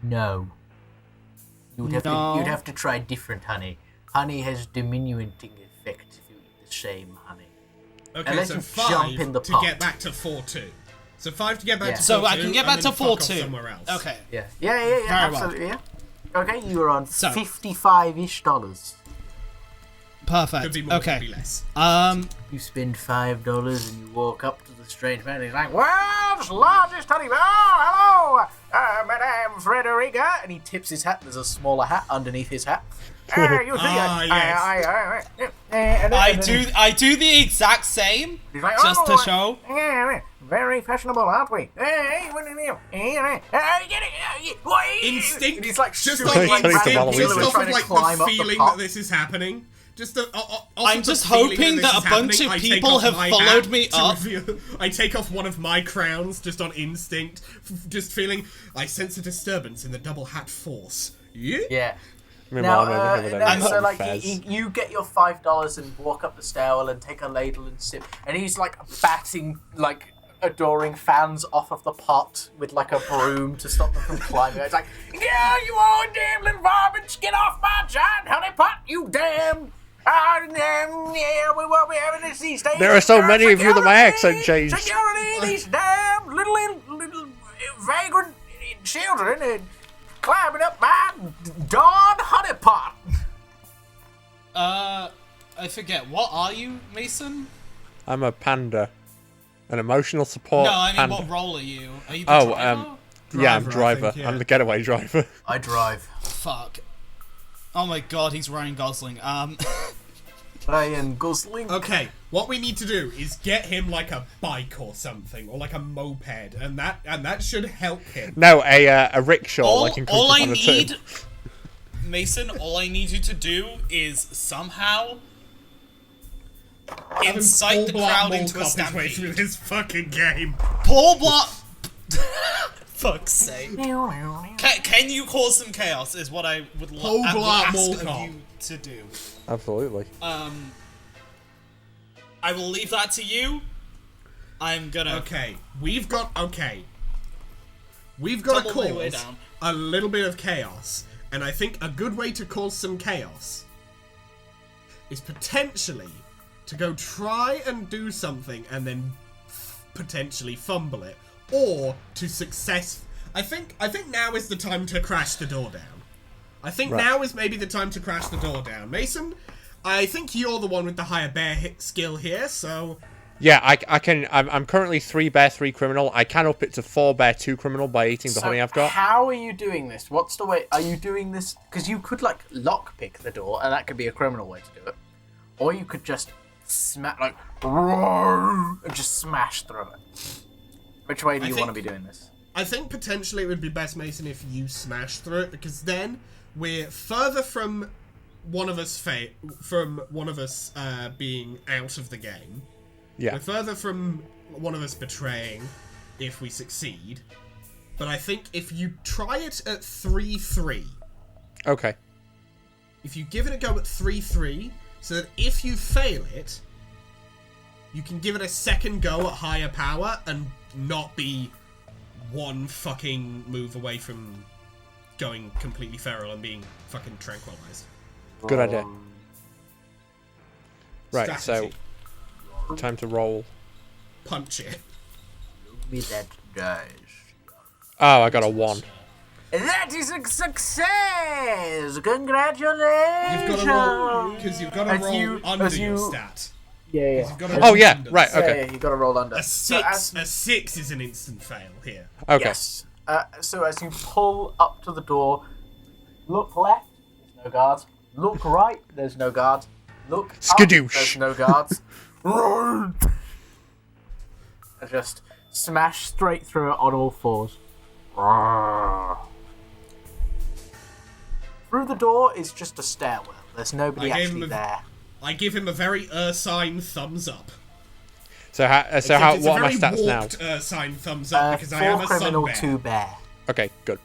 No. You'd have to try different honey. Honey has diminuting effect if you eat the same honey. Okay, Unless so you 5 jump in the to pot. get back to 4-2. So 5 to get back Yeah. to 4-2. So I can get back and to then fuck off 4-2. somewhere else. Okay. Yeah, Very well. absolutely, yeah. Okay, you were on So- $55-ish. Perfect. Could be more, okay. could be less. You spend $5 and you walk up to the strange man and he's like, world's largest honey. Oh, hello, Madame Frederica. And he tips his hat. There's a smaller hat underneath his hat. You see, I do the exact same he's like, just to show. Very fashionable, aren't we? Hey, what are you? Instinct. And he's like, just shooting off Like, like Tony random Cavallo, people just who are off trying of to like climb the up feeling pot. that this is happening. Just I'm just hoping that a bunch of people have followed me up. I take off one of my crowns just on instinct, just feeling I sense a disturbance in the double hat force. Yeah. Yeah. Meanwhile, Now, I'm over there with so like Fez. you get your $5 and walk up the stairwell and take a ladle and sip, and he's like batting like adoring fans off of the pot with like a broom to stop them from climbing. It's like, yeah, you all damn little varmints, get off my giant honey pot, you damn. Yeah, we won't be having this these days. There are so many of you that my accent changed. Security, these damn little vagrant children and climbing up my darn honey pot. I forget. What are you, Mason? I'm a panda. An emotional support No, I mean, panda. what role are you? Are you the driver? Yeah, I'm Driver, I driver. think, yeah. I'm the getaway driver. I drive. Fuck. Oh my god, he's Ryan Gosling. Ryan Gosling. Okay, what we need to do is get him like a bike or something, or like a moped, and that should help him. No, a rickshaw, like in all Kung Fu I Panda 2. need, Mason, all I need you to do is somehow incite the crowd into a his way through stampede. this fucking game. Paul Blart. Fuck's sake. Can you cause some chaos? Is what I would Paul Blart ask Mall of Cop. you to do. Absolutely. I will leave that to you. I'm gonna We've got to tumble my way cause down. a little bit of chaos, and I think a good way to cause some chaos is potentially to go try and do something and then potentially fumble it, or to success. I think now is the time to crash the door down. I think now is maybe the time to crash the door down. Mason, I think you're the one with the higher bear hit skill here, so... Yeah, I can. I'm currently 3 bear, 3 criminal. I can up it to 4 bear, 2 criminal by eating the honey I've got. How are you doing this? What's the way? Are you doing this? Because you could like lockpick the door, and that could be a criminal way to do it. Or you could just smash, like, and just smash through it. Which way do you want to be doing this? I think potentially it would be best, Mason, if you smash through it, because then we're further from one of us being out of the game. Yeah. We're further from one of us betraying if we succeed. But I think if you try it at 3-3, Okay. if you give it a go at 3-3, so that if you fail it, you can give it a second go at higher power and not be one fucking move away from going completely feral and being fucking tranquilized. Good idea. Right, Strategy. so time to roll. Punch it. Be that guys. Oh, I got a 1. That is a success! Congratulations! You've got to roll because you've got to As roll you- under as your you- stat. Yeah, You've got to roll Oh, yeah, under. right, Yeah, okay. yeah, you got to roll under. A So 6 is an instant fail here. Okay. Yes. So as you pull up to the door, look left, there's no guards. Look right, there's no guards. Look up, Skadoosh. there's no guards. And just smash straight through it on all fours. Through the door is just a stairwell. There's nobody I gave actually him a- there. I give him a very Ursine thumbs up. So how? Except it's What a are my very stats now? warped Ursine thumbs up because I have 4 a criminal, sun 2 bear. bear. Okay, good.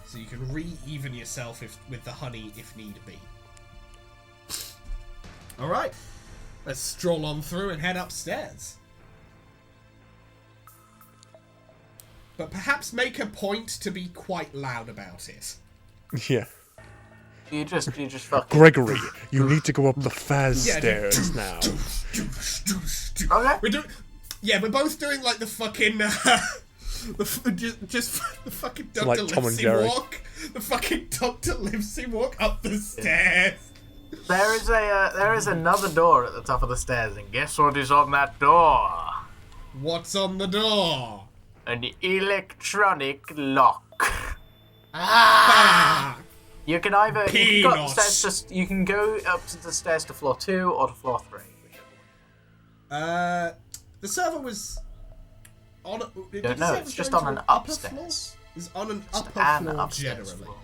So you can re-even yourself with the honey if need be. Alright. Let's stroll on through and head upstairs. But perhaps make a point to be quite loud about it. Yeah. You just fucking... Gregory, you need to go up the Faz Yeah, stairs now. Okay. We're both doing like the fucking just the fucking Dr. like Tom and Livesey Jerry. walk. The fucking Dr. Livesey walk up the stairs. There is another door at the top of the stairs, and guess what is on that door? What's on the door? An electronic lock. Ah! You can either you can, go Peanuts. upstairs you can go up to the stairs to floor 2 or to floor 3. The server was on. Don't know. It's just on an upstairs. It's on an Just upper an floor upstairs generally. floor.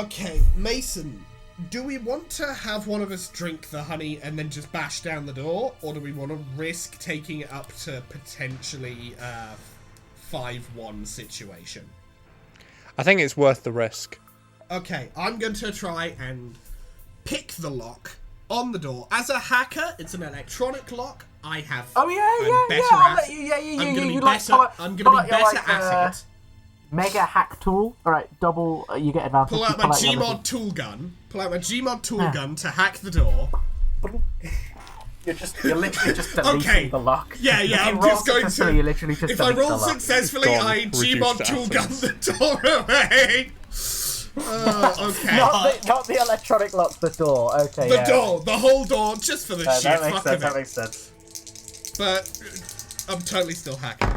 Okay, Mason. Do we want to have one of us drink the honey and then just bash down the door, or do we want to risk taking it up to potentially 5-1 situation? I think it's worth the risk. Okay, I'm going to try and pick the lock on the door. As a hacker, it's an electronic lock. I have. Oh yeah, I'm yeah, better yeah. I'll at. let you. Yeah, I'm gonna be like, better. pull out- I'm pull gonna out be your, better like, at it. Mega hack tool. All right, double. You get advantage. Pull You out my out your Gmod little- tool gun. Pull out my Gmod tool gun to hack the door. You're literally just deleting Okay. the lock. Yeah, If yeah. you I'm roll just going successfully, to. You literally just If I delete the roll lock. successfully, Gone. I Reduced Gmod tool gun atoms. the door away. Okay. Not the electronic lock. The door. Okay. The yeah. door, the whole door, just for the shit. That makes Fuck sense. of That it. makes sense. But I'm totally still hacking.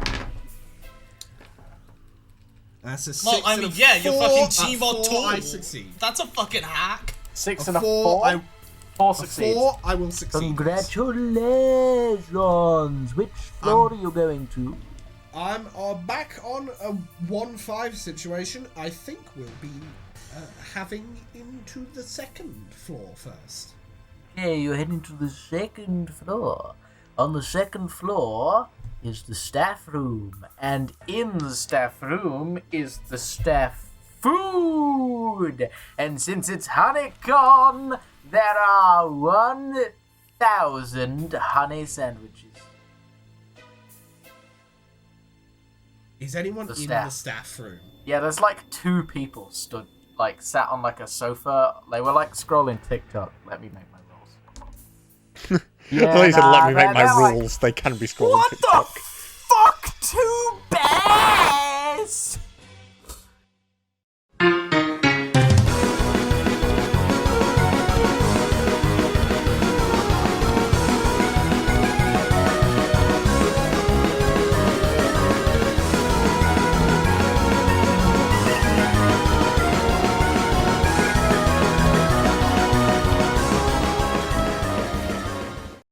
That's a 6 Well, I and mean, a yeah, you're 4, fucking a Gmod 4, tool. I succeed. That's a fucking hack. 6 A and a 4, 4. I, 4 a succeeds. 4, I will succeed. Congratulations! Which floor are you going to? I'm back on a 1-5 situation. I think we'll be having into the second floor first. Okay, you're heading to the second floor. On the second floor is the staff room, and in the staff room is the staff food. And since it's HoneyCon, there are 1,000 honey sandwiches. Is anyone The in staff. the staff room? Yeah, there's like 2 people sat on like a sofa. They were like scrolling TikTok. Let me make my rolls. I thought you said, let me make my they're like, rules. They can be scrolling what TikTok. the fuck? 2 bears?